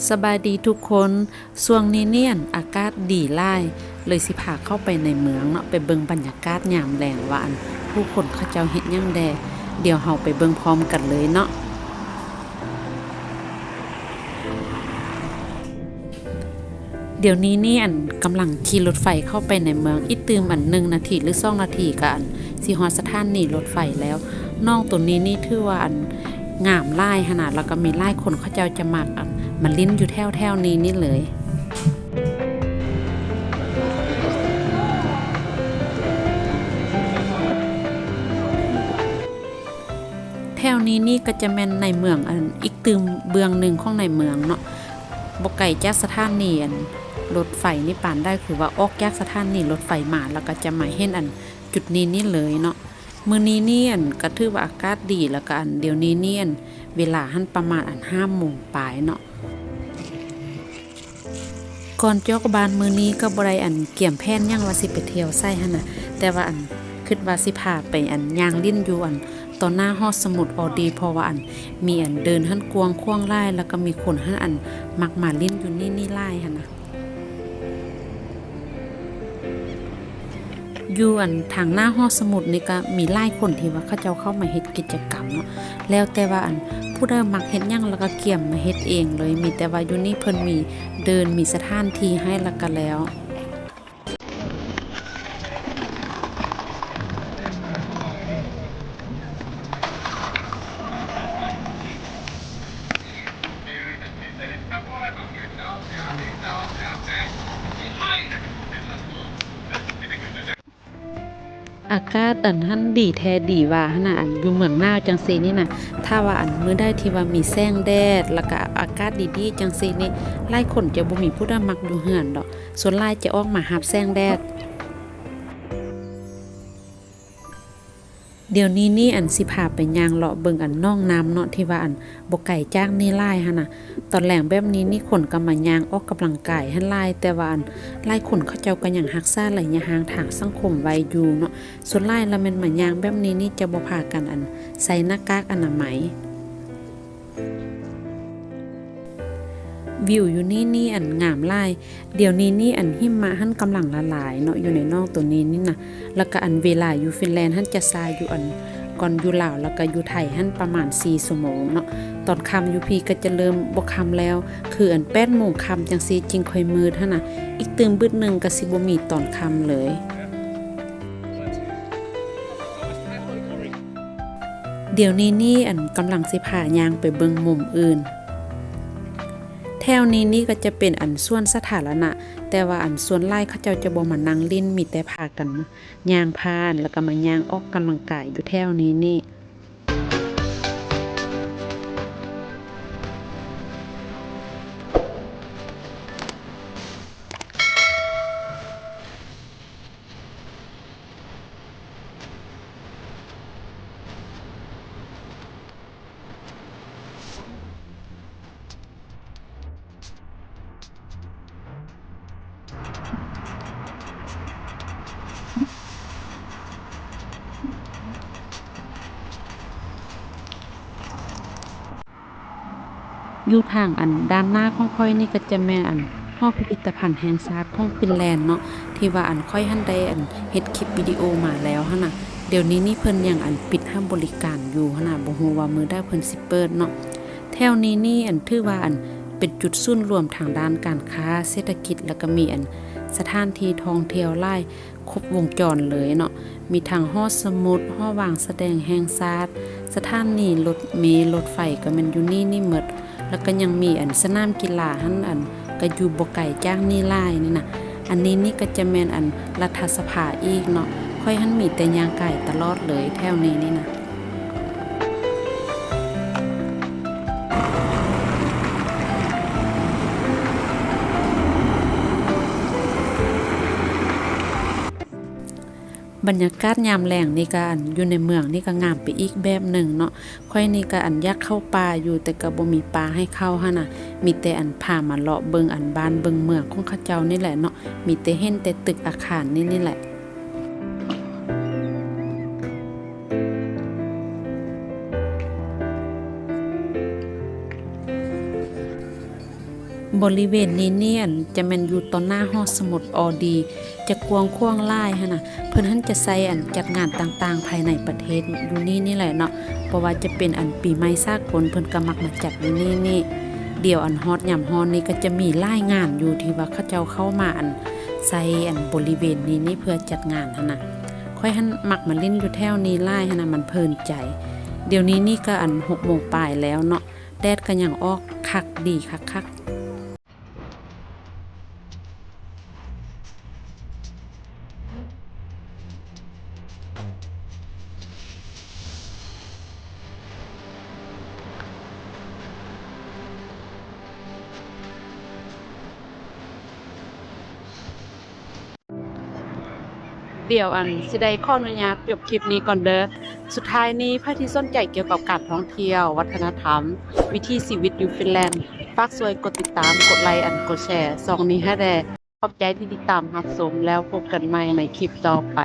สบายดีทุกคนช่วงนี้เนี่ยอากาศดีหลายเลยสิพาเข้าไปในเมืองเนาะไปเบิ่งบรรยากาศยามแลงว่าผู้คนเขาเจ้าเฮ็ดหยังแดเดี๋ยวเฮาไปเบิ่งพร้อมกันเลยเนาะเดี๋ยวนี้นี่กำลังขี่รถไฟเข้าไปในเมืองอีตืม1นาทีหรือ2นาทีก็สิฮอดสถานีรถไฟแล้วน้องตัวนี้นี่ถือว่างามหลายขนาดแล้วก็มีหลายคนเขาเจ้าจะมักมันลิ้นอยู่แถวๆนี้นี่เลยแถวนี้นี่ก็จะแม่นในเมืองอีกตืมเบืองหนึ่งของในเมืองเนาะบ่ไกลจากสถานีรถไฟนี่ปานได้คือว่าออกจากสถานีรถไฟมาแล้วก็จะมาเห็นจุดนี้นี่เลยเนาะมื้อนี้นี่ก็ถือว่าอากาศดีแล้วก็เดี๋ยวนี้นี่เวลาหันประมาณ5 โมงปลายเนาะก่อนจอกบานมื้อนี้ก็บ่ได้เกี่ยมแผนหยังว่าสิไปเที่ยวไสหั่นน่ะแต่ว่าคิดว่าสิพาไปย่างลิ้นอยู่ตอนหน้าฮอดสมุทรออดีเพราะว่ามีเดินหั่นกวางควางหลายแล้วก็มีคนหั่นมักมาลิ้นอยู่นี่หลายหั่นน่ะอยู่ทางหน้าฮอดสมุทรนี่ก็มีหลายคนที่ว่าเขาเจ้าเข้ามาเฮ็ดกิจกรรมเนาะแล้วแต่ว่าผู้ใดมักเฮ็ดหยังแล้วก็เกี่ยมมาเฮ็ดเองเลยมีแต่ว่าอยู่นี่เพิ่นมีเดินมีสถานที่ให้แล้วก็แล้วอากาศหั่นดีแท้ดีว่าหั่นน่ะอยู่เมืองหนาวจังซี่นี่น่ะถ้าว่ามื้อใดที่ว่ามีแสงแดดแล้วก็อากาศดีๆจังซี่นี่หลายคนจะบ่มีผู้ใดมักอยู่เฮือนดอกส่วนหลายจะออกมารับแสงแดดเดี๋ยวนี้นี่สิพาไปย่างเลาะเบิ่งน้องน้ำเนาะที่ว่าบ่ไกลจากนี่หลายหั่นน่ะตอนแลงแบบนี้นี่คนก็มาย่างออกกำลังกายหั่นหลายแต่ว่าหลายคนเขาเจ้าก็ยังรักษาระยะห่างทางสังคมไว้อยู่เนาะส่วนหลายแล้วแม่นมาย่างแบบนี้นี่จะบ่พากันใส่หน้ากากอนามัยวิวอยู่นี่งามหลายเดี๋ยวนี้นี่หิมะหั่นกำลังละลายเนาะอยู่ในนอกตัวนี้นี่นะแล้วก็เวลาอยู่ฟินแลนด์หั่นจะซายอยู่ก่อนอยู่ลาวแล้วก็อยู่ไทยหั่นประมาณ4 ชั่วโมงเนาะตอนค่ำอยู่พี่ก็จะเริ่มบ่ค่ำแล้วคือ8 โมงค่ำจังซี่จึงค่อยมืดหั่นน่ะอีกตึมบึดนึงก็สิบ่มีตอนค่ำเลยเดี๋ยวนี้นี่กำลังสิพาย่างไปเบิ่งมุมอื่นแถวนี้นี่ก็จะเป็นส่วนสาธารณะแต่ว่าส่วนหลายเขาเจ้าจะบ่มานั่งลิ้นมีแต่พากันย่างผ่านแล้วก็มาย่างออกกำลังกายอยู่แถวนี้นี่อยู่ทางด้านหน้าของค่อยนี่ก็จะแม่นหอพิพิธภัณฑ์แห่งชาติของฟินแลนด์เนาะที่ว่าค่อยได้เฮ็ดคลิปวิดีโอมาแล้วหั่นน่ะเดี๋ยวนี้นี่เพิ่นยังปิดให้บริการอยู่หั่นน่ะบ่ฮู้ว่ามื้อใดเพิ่นสิเปิดเนาะแถวนี้นี่ถือว่าเป็นจุดศูนย์รวมทางด้านการค้าเศรษฐกิจแล้วก็มีสถานที่ท่องเที่ยวหลายครบวงจรเลยเนาะมีทั้งหอสมุดหอวางแสดงแห่งชาติสถานีรถเมล์รถไฟก็แม่นอยู่นี่หมดแล้วก็ยังมีสนามกีฬาหั่นก็อยู่บ่ไกลจากนี่หลายนี่น่ะอันนี้นี่ก็จะแม่นรัฐสภาอีกเนาะค่อยหันมีแต่ย่างไก่ตลอดเลยแถวนี้นี่นะ บรรยากาศยามแล้งนี่ก็อยู่ในเมืองนี่ก็งามไปอีกแบบหนึ่งเนาะค่อยนี่ก็อยากเข้าป่าอยู่แต่ก็บ่มีป่าให้เข้าหั่นน่ะมีแต่พามาเลาะเบิ่งบ้านเบิ่งเมืองของเขาเจ้านี่แหละเนาะมีแต่เห็นแต่ตึกอาคารนี่แหละ บริเวณนี้เนี่ยจะแม่นอยู่ต่อหน้าหอสมุดออดีจะกวางขว้างหลายหั่นน่ะเพิ่นหันจะใส่จัดงานต่างๆภายในประเทศอยู่นี่แหละเนาะเพราะว่าจะเป็นปีใหม่สากลเพิ่นก็มักมาจัดอยู่นี่เดี๋ยวฮอดยามฮ้อนนี่ก็จะมีหลายงานอยู่ที่ว่าเขาเจ้าเข้ามาใส่บริเวณนี้เพื่อจัดงานหั่นน่ะค่อยหันมักมาเล่นอยู่แถวนี้หลายหั่นน่ะมันเพลินใจเดี๋ยวนี้นี่ก็6 โมงปลายแล้วเนาะแดดก็ยังออกคักดีคักๆเดี๋ยวสิได้ขออนุญาตจบคลิปนี้ก่อนเด้อสุดท้ายนี้ใครที่สนใจเกี่ยวกับการท่องเที่ยววัฒนธรรมวิถีชีวิตอยู่ฟินแลนด์ฝากช่วยกดติดตามกดไลค์กดแชร์ช่องนี้ให้แด่ขอบใจที่ติดตามรับชมแล้วพบกันใหม่ในคลิปต่อไป